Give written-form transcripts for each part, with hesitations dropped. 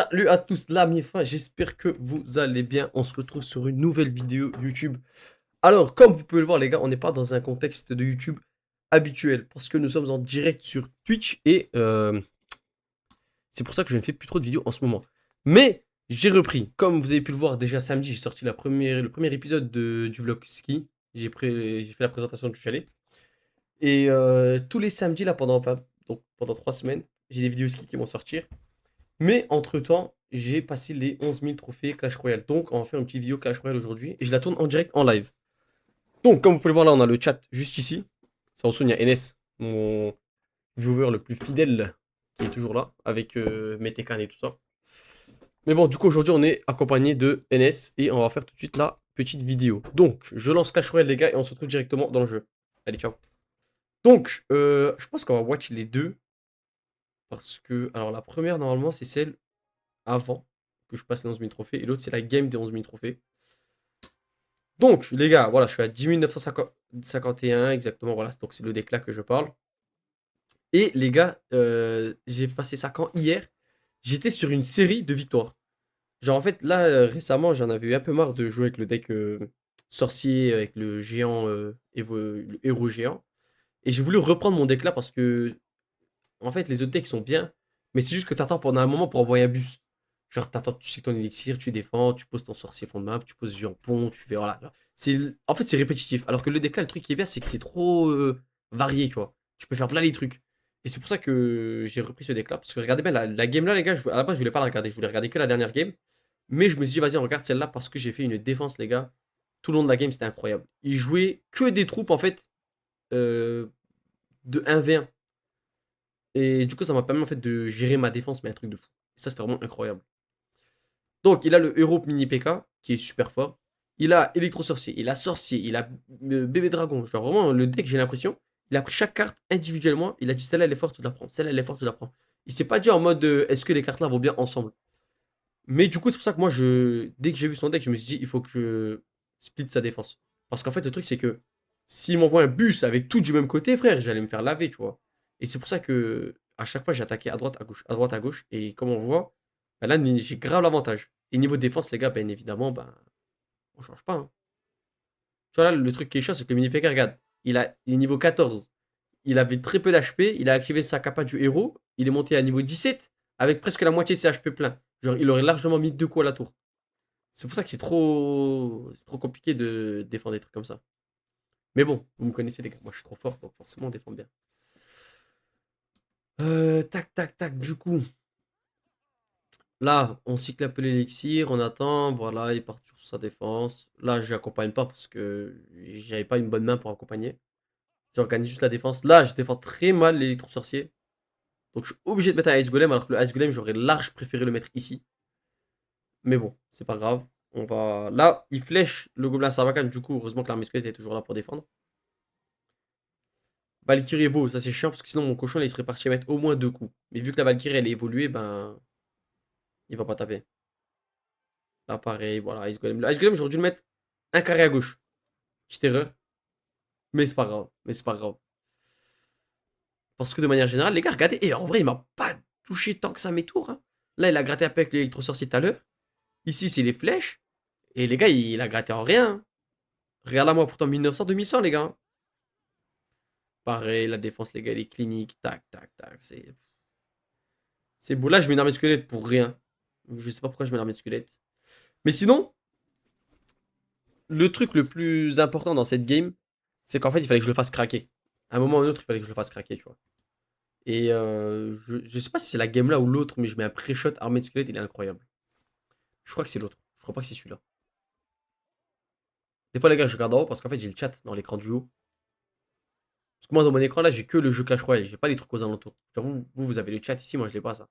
Salut à tous, la MIFA, j'espère que vous allez bien. On se retrouve sur une nouvelle vidéo YouTube. Alors, comme vous pouvez le voir, les gars, on n'est pas dans un contexte de YouTube habituel parce que nous sommes en direct sur Twitch et c'est pour ça que je ne fais plus trop de vidéos en ce moment. Mais j'ai repris. Comme vous avez pu le voir, déjà samedi, j'ai sorti le premier épisode du vlog ski. J'ai fait la présentation du chalet. Et tous les samedis, là, donc, pendant 3 semaines, j'ai des vidéos ski qui vont sortir. Mais entre-temps, j'ai passé les 11 000 trophées Clash Royale. Donc, on va faire une petite vidéo Clash Royale aujourd'hui. Et je la tourne en direct, en live. Donc, comme vous pouvez le voir là, on a le chat juste ici. Ça ressemble, il y a Enes, mon viewer le plus fidèle, qui est toujours là, avec Metekan et tout ça. Mais bon, du coup, aujourd'hui, on est accompagné de Enes. Et on va faire tout de suite la petite vidéo. Donc, je lance Clash Royale, les gars, et on se retrouve directement dans le jeu. Allez, ciao. Donc, je pense qu'on va watch les deux. Parce que, alors, la première, normalement, c'est celle avant que je passe les 11 000 trophées. Et l'autre, c'est la game des 11 000 trophées. Donc, les gars, voilà, je suis à 10 951 exactement. Voilà, donc c'est le déclat que je parle. Et les gars, j'ai passé ça quand hier, j'étais sur une série de victoires. Genre, en fait, là, récemment, j'en avais eu un peu marre de jouer avec le deck sorcier, avec le géant, le héros géant. Et j'ai voulu reprendre mon deck là parce que en fait, les autres decks sont bien, mais c'est juste que t'attends pendant un moment pour envoyer un bus. Genre, t'attends, tu sais que ton élixir, tu défends, tu poses ton sorcier fond de map, tu poses géant pont, tu fais. Voilà. En fait, c'est répétitif. Alors que le deck là, le truc qui est bien, c'est que c'est trop varié, tu vois. Tu peux faire voilà les trucs. Et c'est pour ça que j'ai repris ce deck là. Parce que regardez bien, la game là, les gars, à la base, je voulais pas la regarder. Je voulais regarder que la dernière game. Mais je me suis dit, vas-y, on regarde celle-là parce que j'ai fait une défense, les gars. Tout le long de la game, c'était incroyable. Ils jouaient que des troupes, en fait, euh, de 1v1. Et du coup, ça m'a permis en fait de gérer ma défense, mais un truc de fou. Et ça, c'était vraiment incroyable. Donc, il a le héros mini PK, qui est super fort. Il a électro-sorcier, il a sorcier, il a bébé dragon. Genre, vraiment, le deck, j'ai l'impression, il a pris chaque carte individuellement. Il a dit celle-là, elle est forte, tu la prends. Celle-là, elle est forte, tu la prends. Il s'est pas dit en mode est-ce que les cartes là vont bien ensemble. Mais du coup, c'est pour ça que moi, dès que j'ai vu son deck, je me suis dit il faut que je split sa défense. Parce qu'en fait, le truc, c'est que s'il m'envoie un bus avec tout du même côté, frère, j'allais me faire laver, tu vois. Et c'est pour ça que à chaque fois, j'ai attaqué à droite, à gauche, à droite, à gauche. Et comme on voit, bah là, j'ai grave l'avantage. Et niveau défense, les gars, bien évidemment, ben, on change pas, hein. Tu vois là, le truc qui est chiant, c'est que le mini PK, regarde, il est niveau 14. Il avait très peu d'HP, il a activé sa capa du héros, il est monté à niveau 17 avec presque la moitié de ses HP pleins. Genre, il aurait largement mis 2 coups à la tour. C'est pour ça que c'est trop compliqué de défendre des trucs comme ça. Mais bon, vous me connaissez les gars, moi je suis trop fort, donc forcément on défend bien. Tac, tac, tac, du coup. Là, on cycle un peu l'élixir, on attend, voilà, il part sur sa défense. Là, je n'accompagne pas parce que j'avais pas une bonne main pour accompagner. J'organise juste la défense. Là, je défends très mal l'électro-sorcier. Donc je suis obligé de mettre un Ice Golem, alors que le Ice Golem, j'aurais large préféré le mettre ici. Mais bon, c'est pas grave. On va. Là, il flèche le gobelin Sarbacane, du coup, heureusement que l'armée squelette est toujours là pour défendre. Valkyrie Evo, ça c'est chiant parce que sinon mon cochon là, il serait parti mettre au moins 2 coups. Mais vu que la Valkyrie elle est évoluée, ben il va pas taper. Là pareil, voilà, Ice Golem. Le Ice Golem, j'aurais dû le mettre un carré à gauche. Petite erreur. Mais c'est pas grave. Mais c'est pas grave. Parce que de manière générale, les gars, regardez. Et en vrai, il m'a pas touché tant que ça mes tours, hein. Là, il a gratté un peu avec l'électro-sorcier tout à l'heure. Ici, c'est les flèches. Et les gars, il a gratté en rien, hein. Regarde là, moi, pourtant 1900, 2100, les gars, hein. Pareil, la défense, les gars, les cliniques. Tac, tac, tac. C'est beau. Là, je mets une armée de squelette pour rien. Je sais pas pourquoi je mets l'armée de squelette. Mais sinon, le truc le plus important dans cette game, c'est qu'en fait, il fallait que je le fasse craquer. À un moment ou à un autre, il fallait que je le fasse craquer, tu vois. Et je sais pas si c'est la game là ou l'autre, mais je mets un pré-shot armée de squelette, il est incroyable. Je crois que c'est l'autre. Je crois pas que c'est celui-là. Des fois, les gars, je regarde en haut parce qu'en fait, j'ai le chat dans l'écran du haut. Parce que moi, dans mon écran là, j'ai que le jeu Clash Royale, j'ai pas les trucs aux alentours. Genre, vous avez le chat ici, moi, je l'ai pas ça.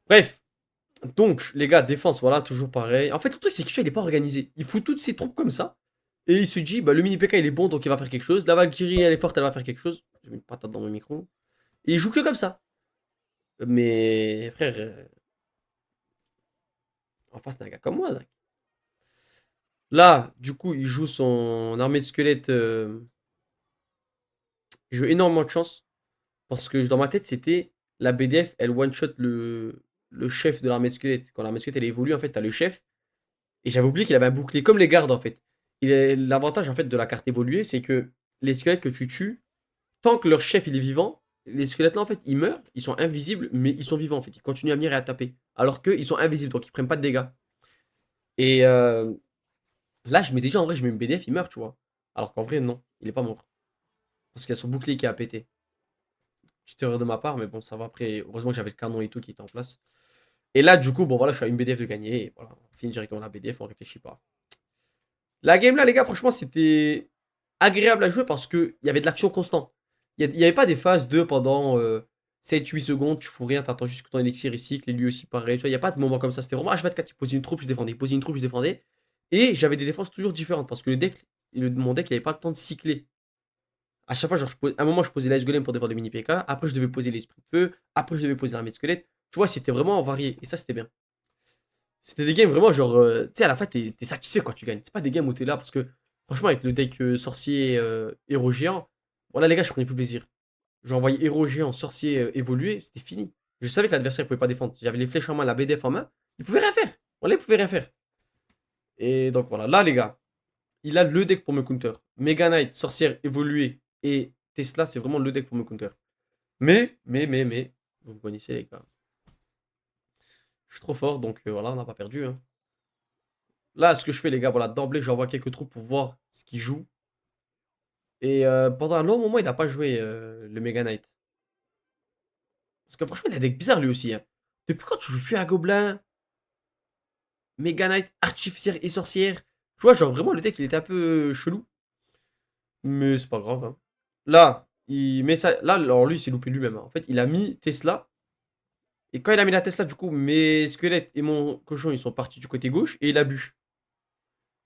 Bref, donc, les gars, défense, voilà, toujours pareil. En fait, le truc, c'est qu'il est pas organisé. Il fout toutes ses troupes comme ça. Et il se dit, bah, le mini PK, il est bon, donc il va faire quelque chose. La Valkyrie, elle est forte, elle va faire quelque chose. J'ai mis une patate dans mon micro. Et il joue que comme ça. Mais, frère, en face, c'est un gars comme moi, Zach. Là, du coup, il joue son armée de squelettes. J'ai eu énormément de chance. Parce que dans ma tête, c'était la BDF, elle one-shot le chef de l'armée de squelettes. Quand l'armée de squelettes, elle évolue, en fait, t'as le chef. Et j'avais oublié qu'il avait un bouclier, comme les gardes, en fait. L'avantage, en fait, de la carte évoluée, c'est que les squelettes que tu tues, tant que leur chef, il est vivant, les squelettes là, en fait, ils meurent, ils sont invisibles, mais ils sont vivants, en fait. Ils continuent à venir et à taper. Alors qu'ils sont invisibles, donc ils prennent pas de dégâts. Et là, je m'étais dit, en vrai, je mets une BDF, il meurt, tu vois. Alors qu'en vrai, non, il est pas mort. Parce qu'il y a son bouclier qui a pété. Petite erreur de ma part, mais bon, ça va. Après, heureusement que j'avais le canon et tout qui était en place. Et là, du coup, bon, voilà, je suis à une BDF de gagner. Et voilà, on finit directement la BDF, on réfléchit pas. La game là, les gars, franchement, c'était agréable à jouer parce qu'il y avait de l'action constante. Il n'y avait pas des phases de pendant 7-8 secondes, tu fous rien, t'attends juste que ton élixir il cycle, et lui aussi pareil. Tu vois, il n'y a pas de moment comme ça. C'était vraiment H24, il posait une troupe, je défendais, il posait une troupe, je défendais. Et j'avais des défenses toujours différentes parce que mon deck, il n'avait pas le temps de cycler. À chaque fois, genre, à un moment, je posais l'Ice Golem pour défendre le mini PK. Après, je devais poser l'Esprit de Feu. Après, je devais poser l'armée de squelette. Tu vois, c'était vraiment varié. Et ça, c'était bien. C'était des games vraiment genre. Tu sais, à la fin, t'es satisfait quand tu gagnes. C'est pas des games où t'es là parce que, franchement, avec le deck sorcier héros géant, voilà, les gars, je prenais plus plaisir. J'envoyais héros géant, sorcier évoluer, c'était fini. Je savais que l'adversaire pouvait pas défendre. J'avais les flèches en main, la BDF en main. Il pouvait rien faire. Voilà, il pouvait rien faire. Et donc voilà, là, les gars, il a le deck pour me counter. Mega Knight, sorcière évoluée et Tesla, c'est vraiment le deck pour me counter. Mais, vous me connaissez, les gars. Je suis trop fort, donc voilà, on n'a pas perdu. Hein. Là, ce que je fais, les gars, voilà, d'emblée, j'envoie quelques troupes pour voir ce qu'il joue. Et pendant un long moment, il n'a pas joué le Mega Knight. Parce que franchement, il a des decks bizarres lui aussi. Hein. Depuis quand tu joues Feu à Gobelin, Mega Knight, Artificière et Sorcière? Tu vois, genre vraiment, le deck, il était un peu chelou. Mais c'est pas grave. Hein. Là, il met ça. Là, alors lui, il s'est loupé lui-même. Hein. En fait, il a mis Tesla. Et quand il a mis la Tesla, du coup, mes squelettes et mon cochon, ils sont partis du côté gauche et il a bûche.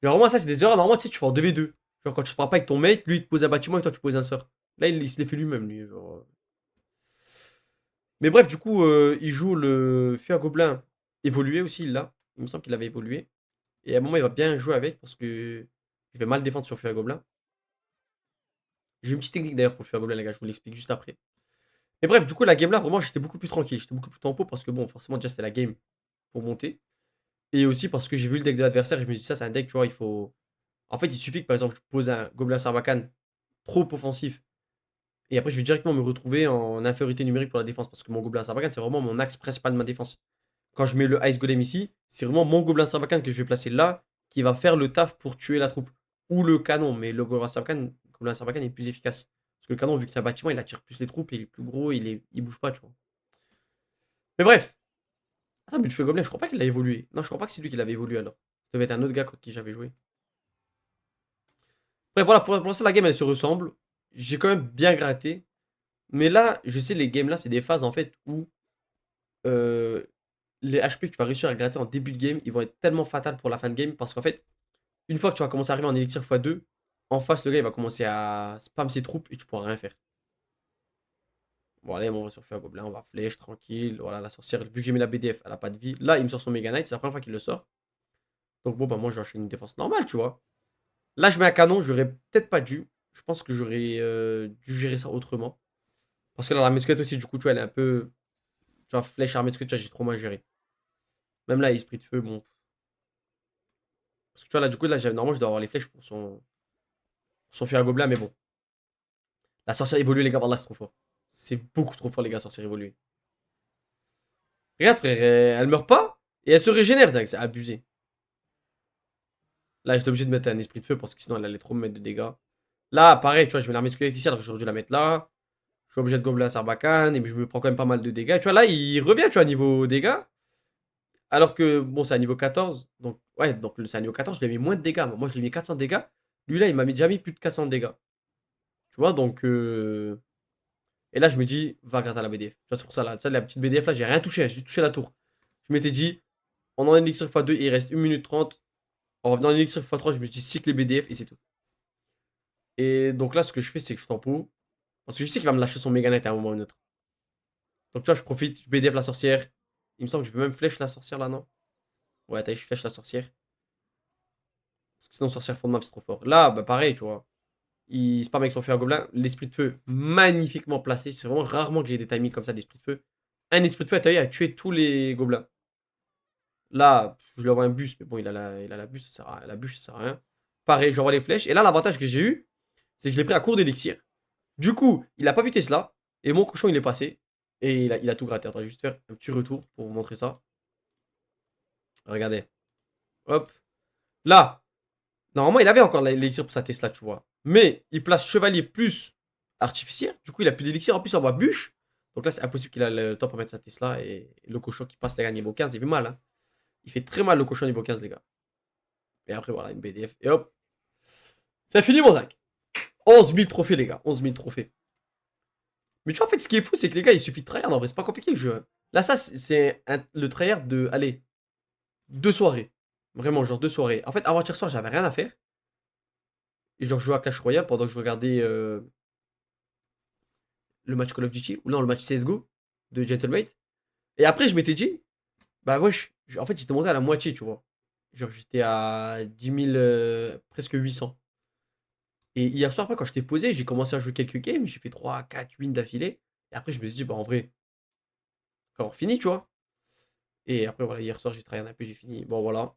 Genre, vraiment, ça, c'est des erreurs. Normalement, tu sais, tu fais en 2v2. Genre, quand tu te parles pas avec ton mate, lui, il te pose un bâtiment et toi, tu poses un sort. Là, il se l'est fait lui-même, lui. Genre. Mais bref, du coup, il joue le Feu à Gobelin évolué aussi, il l'a. Il me semble qu'il avait évolué. Et à un moment, il va bien jouer avec parce que je vais mal défendre sur Feu à Gobelin. J'ai une petite technique d'ailleurs pour le Feu à Gobelin, les gars, je vous l'explique juste après. Mais bref, du coup, la game là, vraiment, j'étais beaucoup plus tranquille. J'étais beaucoup plus tempo parce que, bon, forcément, déjà, c'était la game pour monter. Et aussi parce que j'ai vu le deck de l'adversaire et je me dis, ça, c'est un deck, tu vois, il faut. En fait, il suffit que par exemple, je pose un Gobelin Sarbacane trop offensif. Et après, je vais directement me retrouver en infériorité numérique pour la défense. Parce que mon Gobelin Sarbacane, c'est vraiment mon axe principal de ma défense. Quand je mets le Ice Golem ici, c'est vraiment mon Gobelin Sarbacane que je vais placer là qui va faire le taf pour tuer la troupe. Ou le canon. Mais le Gobelin Sarbacane est plus efficace. Parce que le canon, vu que c'est un bâtiment, il attire plus les troupes, il est plus gros, il bouge pas, tu vois. Mais bref. Attends, mais le feu Gobelin, je crois pas qu'il a évolué. Non, je crois pas que c'est lui qui l'avait évolué alors. Ça devait être un autre gars contre qui j'avais joué. Bref, voilà, pour l'instant, la game, elle se ressemble. J'ai quand même bien gratté. Mais là, je sais, les games là, c'est des phases en fait où euh, les HP que tu vas réussir à gratter en début de game, ils vont être tellement fatales pour la fin de game. Parce qu'en fait, une fois que tu vas commencer à arriver en élixir x2, en face, le gars, il va commencer à spam ses troupes et tu pourras rien faire. Bon, allez, on va sur Feu à Gobelin, on va flèche, tranquille. Voilà, la sorcière, vu que j'ai mis la BDF, elle a pas de vie. Là, il me sort son Mega Knight, c'est la première fois qu'il le sort. Donc bon, bah moi, j'ai une défense normale, tu vois. Là, je mets un canon, j'aurais peut-être pas dû. Je pense que j'aurais dû gérer ça autrement. Parce que là, la mesquette aussi, du coup, tu vois, elle est un peu. Tu vois, flèche armée de squelette, j'ai trop mal géré. Même là, esprit de feu, bon. Parce que tu vois, là, du coup, là, normalement, je dois avoir les flèches pour son feu à gobelin, mais bon. La sorcière évoluée, les gars, par là, c'est trop fort. C'est beaucoup trop fort, les gars, sorcière évoluée. Regarde, frère, elle meurt pas et elle se régénère, Zach, c'est abusé. Là, j'étais obligé de mettre un esprit de feu parce que sinon, elle allait trop me mettre de dégâts. Là, pareil, tu vois, je mets l'armée de squelette ici, alors que j'aurais dû la mettre là. Je suis obligé de gobelin Sarbacane, et je me prends quand même pas mal de dégâts. Tu vois, là, il revient, tu vois, niveau dégâts. Alors que, bon, c'est à niveau 14. Donc, ouais, donc c'est à niveau 14, je lui ai mis moins de dégâts. Moi, je lui ai mis 400 dégâts. Lui, là, il m'a déjà mis plus de 400 dégâts. Tu vois, donc. Et là, je me dis, va gratter à la BDF. Tu vois, c'est pour ça, là, tu vois, la petite BDF, là, j'ai rien touché. J'ai juste touché la tour. Je m'étais dit, on en élixir x2, il reste 1 minute 30. En revenant en élixir x3, je me suis dit, cycle les BDF et c'est tout. Et donc là, ce que je fais, c'est que je tempo. Parce que je sais qu'il va me lâcher son méga net à un moment ou un autre. Donc, tu vois, je profite, je BDF la sorcière. Il me semble que je vais même flèche la sorcière là, non? Ouais, attends, je flèche la sorcière. Parce que sinon, sorcière fond de map, c'est trop fort. Là, bah pareil, tu vois. Il spam avec son feu à gobelin. L'esprit de feu, magnifiquement placé. C'est vraiment rarement que j'ai des timings comme ça d'esprit de feu. Un esprit de feu, t'as vu, a tué tous les gobelins. Là, je lui envoie un bus, mais bon, il a la bûche, ça sert à, la bûche, ça sert à rien. Pareil, j'envoie les flèches. Et là, l'avantage que j'ai eu, c'est que je l'ai pris à court d'élixir. Du coup, il a pas vu Tesla. Et mon cochon, il est passé. Et il a tout gratté. Attends, je vais juste faire un petit retour pour vous montrer ça. Regardez. Hop. Là, normalement, il avait encore l'élixir pour sa Tesla, tu vois. Mais il place chevalier plus artificiel. Du coup, il a plus d'élixir. En plus, on voit bûche. Donc là, c'est impossible qu'il a le temps pour mettre sa Tesla. Et le cochon qui passe, les gars, niveau 15, il fait mal. Hein. Il fait très mal le cochon niveau 15, les gars. Et après, voilà, une BDF. Et hop. C'est fini, mon sac. 11 000 trophées, les gars. 11 000 trophées. Mais tu vois, en fait, ce qui est fou, c'est que les gars, il suffit de tryhard. En vrai, c'est pas compliqué le jeu. Hein. Là, ça, c'est le tryhard de, allez, 2 soirées. Vraiment, genre 2 soirées. En fait, avant-hier soir, j'avais rien à faire. Et genre, je jouais à Clash Royale pendant que je regardais le match Call of Duty. Ou non, le match CSGO de Gentlemate. Et après, je m'étais dit, bah, wesh, en fait, j'étais monté à la moitié, tu vois. Genre, j'étais à 10 000, presque 800. Et hier soir, après, quand je t'ai posé, j'ai commencé à jouer quelques games. J'ai fait 3, 4 wins d'affilée. Et après, je me suis dit, bah, en vrai, quand on finit, tu vois. Et après, voilà, hier soir, j'ai travaillé un peu, j'ai fini. Bon, voilà.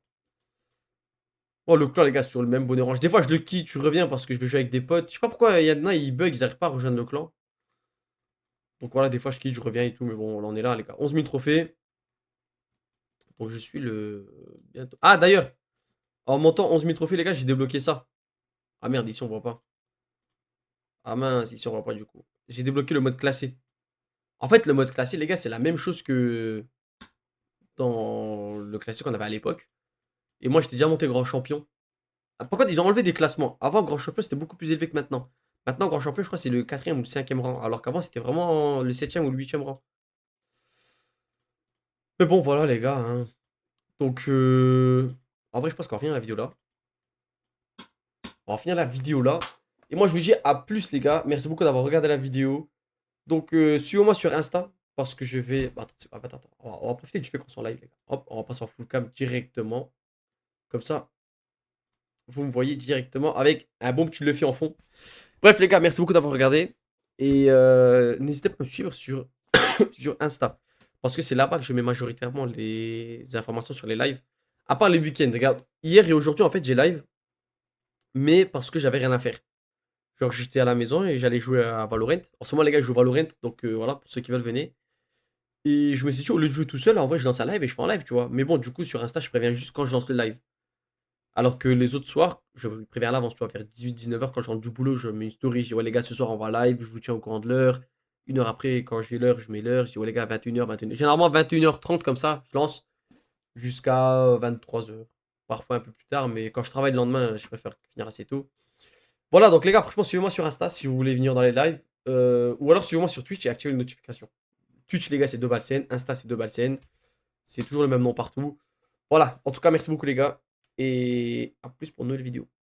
Oh, le clan, les gars, c'est toujours le même bonnet orange. Des fois, je le quitte, je reviens parce que je vais jouer avec des potes. Je sais pas pourquoi il y en a, ils bug, ils arrivent pas à rejoindre le clan. Donc voilà, des fois, je quitte, je reviens et tout. Mais bon, là, on est là, les gars. 11 000 trophées. Donc, je suis le. Bientôt. Ah, d'ailleurs, en montant 11 000 trophées, les gars, j'ai débloqué ça. Ah merde, ici, on voit pas. Ah mince, ici, on voit pas du coup. J'ai débloqué le mode classé. En fait, le mode classé, les gars, c'est la même chose que dans le classé qu'on avait à l'époque. Et moi, j'étais déjà monté grand champion. Ah, par contre, ils ont enlevé des classements. Avant, grand champion, c'était beaucoup plus élevé que maintenant. Maintenant, grand champion, je crois, c'est le quatrième ou le cinquième rang. Alors qu'avant, c'était vraiment le septième ou le huitième rang. Mais bon, voilà, les gars. Hein. Donc, en vrai, je pense qu'on va finir la vidéo là. On va finir la vidéo là. Et moi, je vous dis à plus, les gars. Merci beaucoup d'avoir regardé la vidéo. Donc, suivez-moi sur Insta. Parce que je vais. Bah, attends. On va profiter du fait qu'on soit en live, les gars. Hop, on va passer en full cam directement. Comme ça, vous me voyez directement avec un bon petit Luffy en fond. Bref, les gars, merci beaucoup d'avoir regardé. Et n'hésitez pas à me suivre sur, sur Insta. Parce que c'est là-bas que je mets majoritairement les informations sur les lives. À part les week-ends. Regarde, hier et aujourd'hui, en fait, j'ai live. Mais parce que j'avais rien à faire. Genre, j'étais à la maison et j'allais jouer à Valorant. En ce moment, les gars, je joue Valorant. Donc voilà, pour ceux qui veulent, venez. Et je me suis dit, au lieu de jouer tout seul, en vrai, je lance un live et je fais un live, tu vois. Mais bon, du coup, sur Insta, je préviens juste quand je lance le live. Alors que les autres soirs, je préviens à l'avance, tu vois, vers 18-19 h quand je rentre du boulot, je mets une story, je dis ouais les gars, ce soir on va live, je vous tiens au courant de l'heure. Une heure après, quand j'ai l'heure, je mets l'heure, je dis ouais les gars, 21 h 21 h. Généralement 21 h 30 comme ça, je lance jusqu'à 23 h. Parfois un peu plus tard, mais quand je travaille le lendemain, je préfère finir assez tôt. Voilà, donc les gars, franchement, suivez-moi sur Insta si vous voulez venir dans les lives. Ou alors suivez-moi sur Twitch et activez les notifications. Twitch, les gars, c'est 2balcn. Insta, c'est 2balcn. C'est toujours le même nom partout. Voilà, en tout cas, merci beaucoup les gars. Et à plus pour une nouvelle vidéo.